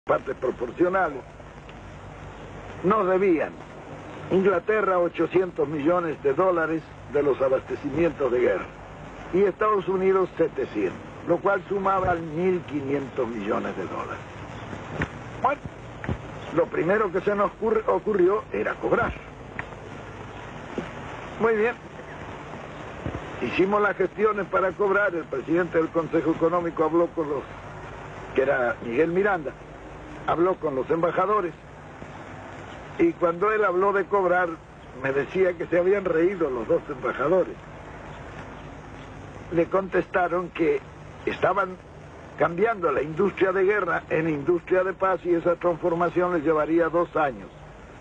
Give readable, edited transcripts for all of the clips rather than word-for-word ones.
partes proporcionales, nos debían Inglaterra 800 millones de dólares de los abastecimientos de guerra y Estados Unidos 700, lo cual sumaba 1.500 millones de dólares. Bueno, lo primero que se nos ocurrió era cobrar. Muy bien. Hicimos las gestiones para cobrar. El presidente del Consejo Económico habló con que era Miguel Miranda, habló con los embajadores, y cuando él habló de cobrar, me decía que se habían reído los dos embajadores. Le contestaron que estaban cambiando la industria de guerra en industria de paz y esa transformación les llevaría 2 años.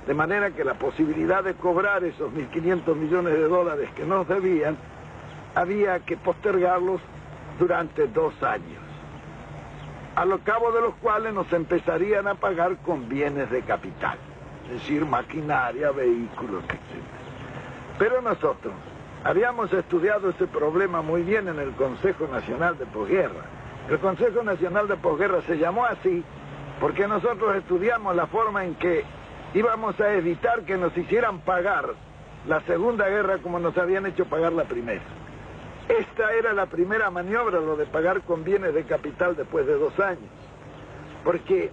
De manera que la posibilidad de cobrar esos 1.500 millones de dólares que nos debían, había que postergarlos durante 2 años, a lo cabo de los cuales nos empezarían a pagar con bienes de capital, es decir, maquinaria, vehículos, etc. Pero nosotros habíamos estudiado ese problema muy bien en el Consejo Nacional de Posguerra. El Consejo Nacional de Posguerra se llamó así porque nosotros estudiamos la forma en que íbamos a evitar que nos hicieran pagar la Segunda Guerra como nos habían hecho pagar la Primera. Esta era la primera maniobra, lo de pagar con bienes de capital después de 2 años. Porque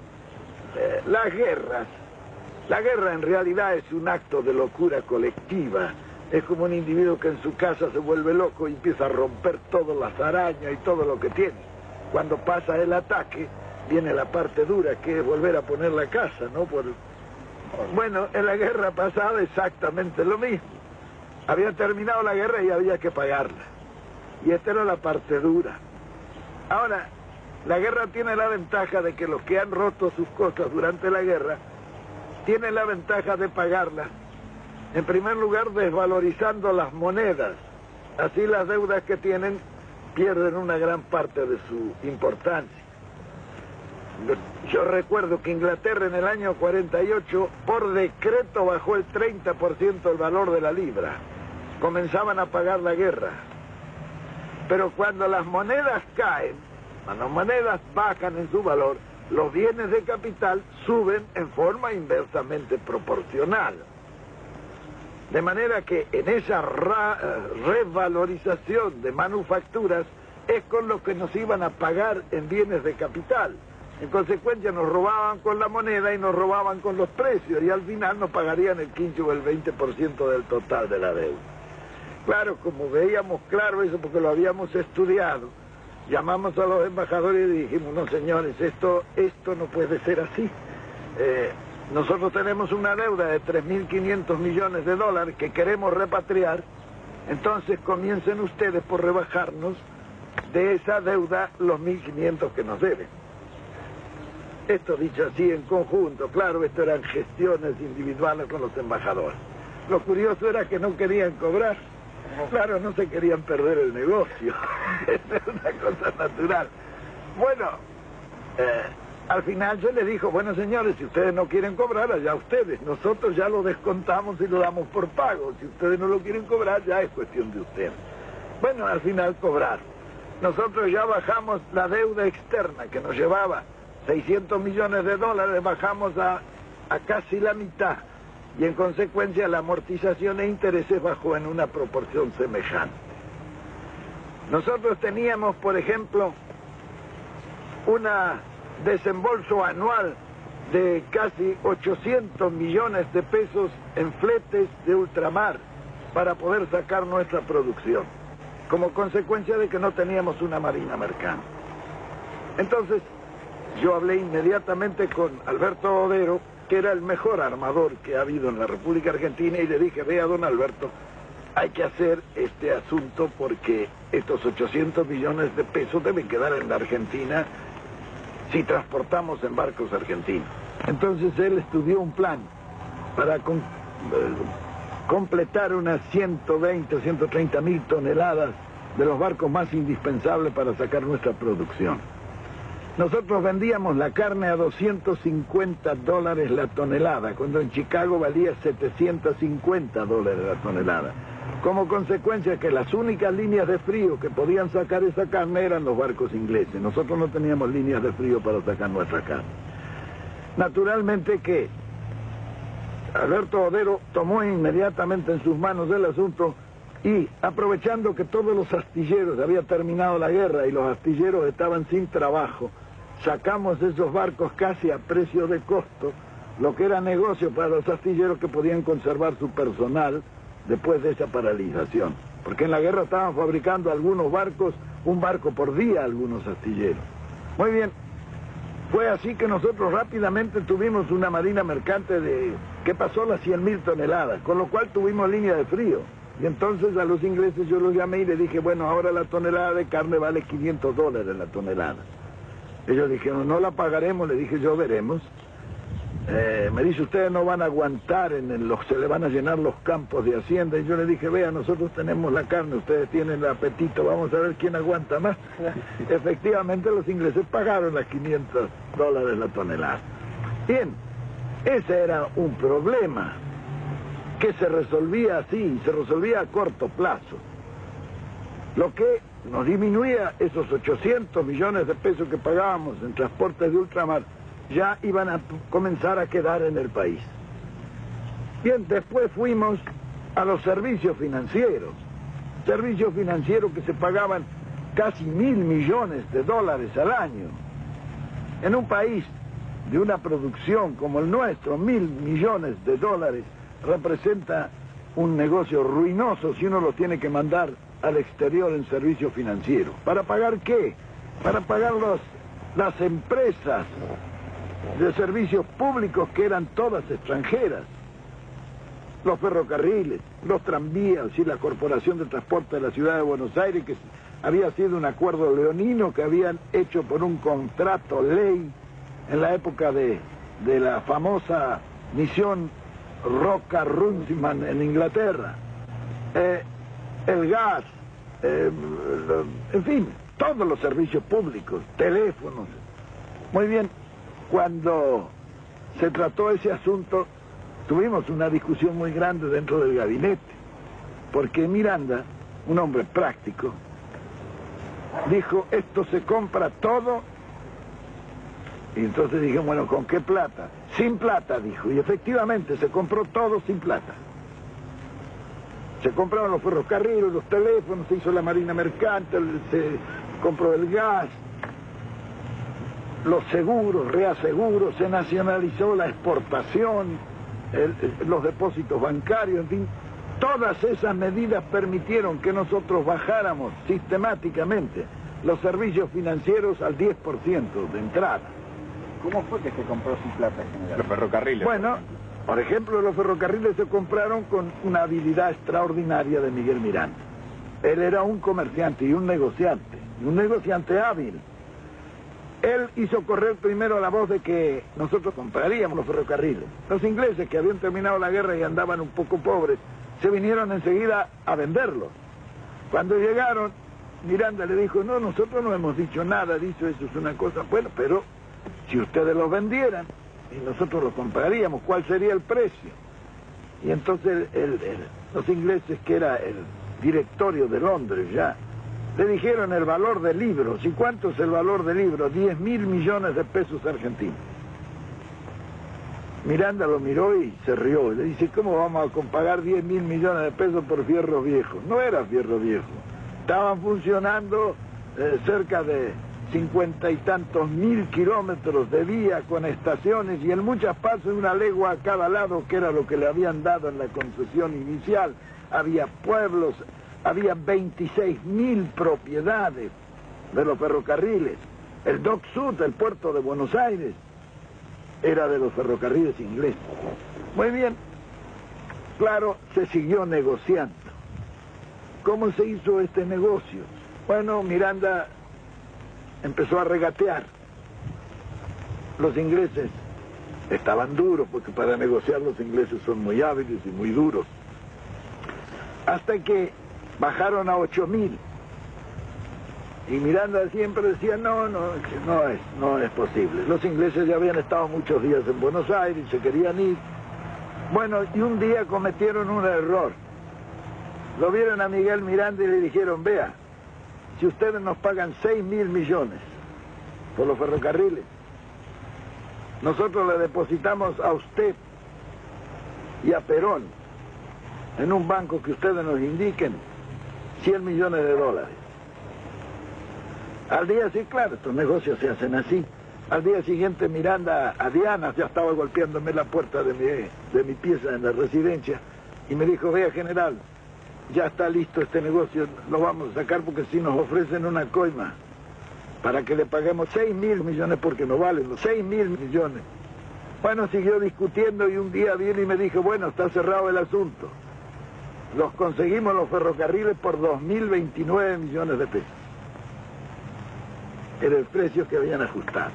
la guerra en realidad es un acto de locura colectiva. Es como un individuo que en su casa se vuelve loco y empieza a romper todas las arañas y todo lo que tiene. Cuando pasa el ataque, viene la parte dura, que es volver a poner la casa, ¿no? Bueno, en la guerra pasada exactamente lo mismo. Había terminado la guerra y había que pagarla. Y esta era la parte dura. Ahora, la guerra tiene la ventaja de que los que han roto sus cosas durante la guerra tienen la ventaja de pagarlas. En primer lugar, desvalorizando las monedas. Así las deudas que tienen pierden una gran parte de su importancia. Yo recuerdo que Inglaterra en el año 48, por decreto, bajó el 30% el valor de la libra. Comenzaban a pagar la guerra. Pero cuando las monedas caen, cuando las monedas bajan en su valor, los bienes de capital suben en forma inversamente proporcional. De manera que en esa revalorización de manufacturas es con lo que nos iban a pagar en bienes de capital. En consecuencia nos robaban con la moneda y nos robaban con los precios y al final nos pagarían el 15 o el 20% del total de la deuda. Claro, como veíamos claro eso porque lo habíamos estudiado, llamamos a los embajadores y dijimos, no señores, esto no puede ser así. Nosotros tenemos una deuda de 3.500 millones de dólares que queremos repatriar, entonces comiencen ustedes por rebajarnos de esa deuda los 1.500 que nos deben. Esto dicho así en conjunto, claro, esto eran gestiones individuales con los embajadores. Lo curioso era que no querían cobrar. Claro, no se querían perder el negocio. Es una cosa natural. Bueno, al final yo les dijo, bueno señores, si ustedes no quieren cobrar, allá ustedes. Nosotros ya lo descontamos y lo damos por pago. Si ustedes no lo quieren cobrar, ya es cuestión de ustedes. Bueno, al final cobraron. Nosotros ya bajamos la deuda externa que nos llevaba 600 millones de dólares, bajamos a casi la mitad. Y en consecuencia la amortización e intereses bajó en una proporción semejante. Nosotros teníamos, por ejemplo, un desembolso anual de casi 800 millones de pesos en fletes de ultramar para poder sacar nuestra producción, como consecuencia de que no teníamos una marina mercante. Entonces, yo hablé inmediatamente con Alberto Odero, que era el mejor armador que ha habido en la República Argentina, y le dije, vea don Alberto, hay que hacer este asunto porque estos 800 millones de pesos deben quedar en la Argentina si transportamos en barcos argentinos. Entonces él estudió un plan para completar unas 120 o 130 mil toneladas de los barcos más indispensables para sacar nuestra producción. Nosotros vendíamos la carne a $250 la tonelada, cuando en Chicago valía $750 la tonelada. Como consecuencia que las únicas líneas de frío que podían sacar esa carne eran los barcos ingleses. Nosotros no teníamos líneas de frío para sacar nuestra carne. Naturalmente que Alberto Odero tomó inmediatamente en sus manos el asunto y, aprovechando que todos los astilleros había terminado la guerra y los astilleros estaban sin trabajo, sacamos esos barcos casi a precio de costo, lo que era negocio para los astilleros que podían conservar su personal después de esa paralización. Porque en la guerra estaban fabricando algunos barcos, un barco por día algunos astilleros. Muy bien, fue así que nosotros rápidamente tuvimos una marina mercante que pasó las 100.000 toneladas, con lo cual tuvimos línea de frío. Y entonces a los ingleses yo los llamé y les dije, bueno, ahora la tonelada de carne vale $500 la tonelada. Ellos dijeron, no la pagaremos, le dije, yo veremos. Me dice, ustedes no van a aguantar, se le van a llenar los campos de hacienda. Y yo le dije, vea, nosotros tenemos la carne, ustedes tienen el apetito, vamos a ver quién aguanta más. Efectivamente los ingleses pagaron las $500 la tonelada. Bien, ese era un problema que se resolvía así, se resolvía a corto plazo. Lo que nos disminuía esos 800 millones de pesos que pagábamos en transportes de ultramar, ya iban a comenzar a quedar en el país. Bien, después fuimos a los servicios financieros que se pagaban casi $1.000 millones al año. En un país de una producción como el nuestro, $1.000 millones representa un negocio ruinoso si uno lo tiene que mandar al exterior en servicios financieros. ¿Para pagar qué? Para pagar las empresas de servicios públicos que eran todas extranjeras, los ferrocarriles, los tranvías y la Corporación de Transporte de la Ciudad de Buenos Aires, que había sido un acuerdo leonino que habían hecho por un contrato ley en la época de la famosa misión Rocca-Runciman en Inglaterra, el gas, en fin, todos los servicios públicos, teléfonos. Muy bien, cuando se trató ese asunto, tuvimos una discusión muy grande dentro del gabinete, porque Miranda, un hombre práctico, dijo, esto se compra todo. Y entonces dije, bueno, ¿con qué plata? Sin plata, dijo, y efectivamente se compró todo sin plata. Se compraron los ferrocarriles, los teléfonos, se hizo la marina mercante, se compró el gas, los seguros, reaseguros, se nacionalizó la exportación, los depósitos bancarios, en fin. Todas esas medidas permitieron que nosotros bajáramos sistemáticamente los servicios financieros al 10% de entrada. ¿Cómo fue que se compró sin plata, general? Los ferrocarriles. Bueno, por ejemplo, los ferrocarriles se compraron con una habilidad extraordinaria de Miguel Miranda. Él era un comerciante y un negociante hábil. Él hizo correr primero la voz de que nosotros compraríamos los ferrocarriles. Los ingleses, que habían terminado la guerra y andaban un poco pobres, se vinieron enseguida a venderlos. Cuando llegaron, Miranda le dijo, no, nosotros no hemos dicho nada, dicho eso es una cosa, bueno, pero si ustedes los vendieran y nosotros los compraríamos, ¿cuál sería el precio? Y entonces los ingleses, que era el directorio de Londres ya, le dijeron el valor de libros. ¿Y cuánto es el valor de libros? 10.000 millones de pesos argentinos. Miranda lo miró y se rió. Le dice, ¿cómo vamos a pagar 10.000 millones de pesos por fierro viejo? No era fierro viejo. Estaban funcionando cerca de 50 y tantos mil kilómetros de vía con estaciones y en muchas partes una legua a cada lado, que era lo que le habían dado en la concesión inicial. Había pueblos, había 26.000 propiedades de los ferrocarriles. El Dock Sud, el puerto de Buenos Aires, era de los ferrocarriles ingleses. Muy bien, claro, se siguió negociando. ¿Cómo se hizo este negocio? Bueno, Miranda empezó a regatear. Los ingleses estaban duros, porque para negociar los ingleses son muy hábiles y muy duros. Hasta que bajaron a 8.000. Y Miranda siempre decía, no es posible. Los ingleses ya habían estado muchos días en Buenos Aires, se querían ir. Bueno, y un día cometieron un error. Lo vieron a Miguel Miranda y le dijeron, vea, si ustedes nos pagan 6.000 millones por los ferrocarriles, nosotros le depositamos a usted y a Perón en un banco que ustedes nos indiquen 100 millones de dólares. Al día sí, claro, estos negocios se hacen así. Al día siguiente Miranda a Diana ya estaba golpeándome la puerta de mi pieza en la residencia y me dijo: vea, general, ya está listo este negocio, lo vamos a sacar porque si nos ofrecen una coima para que le paguemos 6.000 millones porque no valen los 6.000 millones. Bueno, siguió discutiendo y un día vino y me dijo: bueno, está cerrado el asunto. Los conseguimos los ferrocarriles por 2.029 millones de pesos. Era el precio que habían ajustado.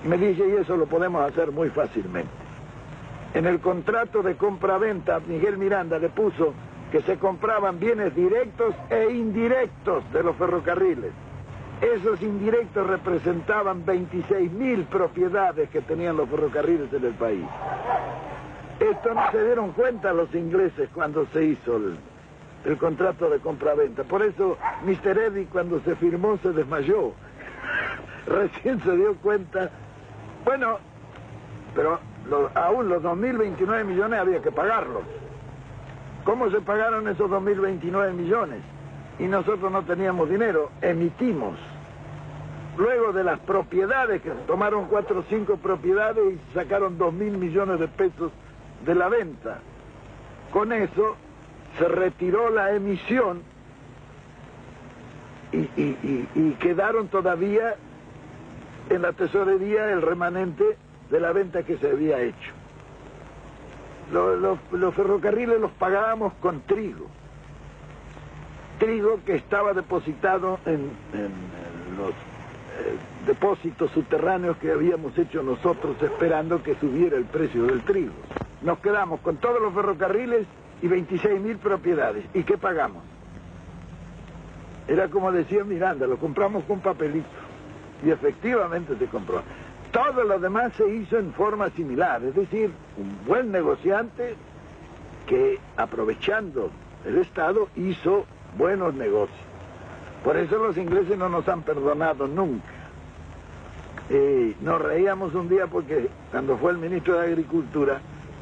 Y me dice: y eso lo podemos hacer muy fácilmente. En el contrato de compra-venta, Miguel Miranda le puso que se compraban bienes directos e indirectos de los ferrocarriles. Esos indirectos representaban 26.000 propiedades que tenían los ferrocarriles en el país. Esto no se dieron cuenta los ingleses cuando se hizo el contrato de compra-venta. Por eso Mr. Eddy, cuando se firmó, se desmayó. Recién se dio cuenta. Bueno, pero aún los 2.029 millones había que pagarlos. ¿Cómo se pagaron esos 2.029 millones? Y nosotros no teníamos dinero, emitimos. Luego de las propiedades, que tomaron 4 o 5 propiedades y sacaron 2.000 millones de pesos de la venta. Con eso se retiró la emisión y quedaron todavía en la tesorería el remanente de la venta que se había hecho. Los ferrocarriles los pagábamos con trigo que estaba depositado en los depósitos subterráneos que habíamos hecho nosotros esperando que subiera el precio del trigo. Nos quedamos con todos los ferrocarriles y 26.000 propiedades. ¿Y qué pagamos? Era como decía Miranda, lo compramos con papelito. Y efectivamente se compró. Todo lo demás se hizo en forma similar, es decir, un buen negociante que, aprovechando el Estado, hizo buenos negocios. Por eso los ingleses no nos han perdonado nunca. Nos reíamos un día porque cuando fue el ministro de Agricultura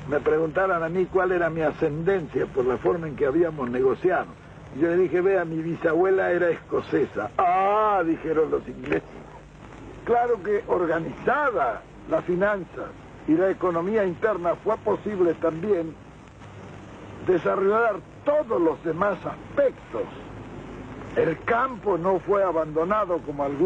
me preguntaron a mí cuál era mi ascendencia por la forma en que habíamos negociado. Y yo le dije: vea, mi bisabuela era escocesa. Ah, dijeron los ingleses. Claro que organizada la finanza y la economía interna fue posible también desarrollar todos los demás aspectos. El campo no fue abandonado como algunos.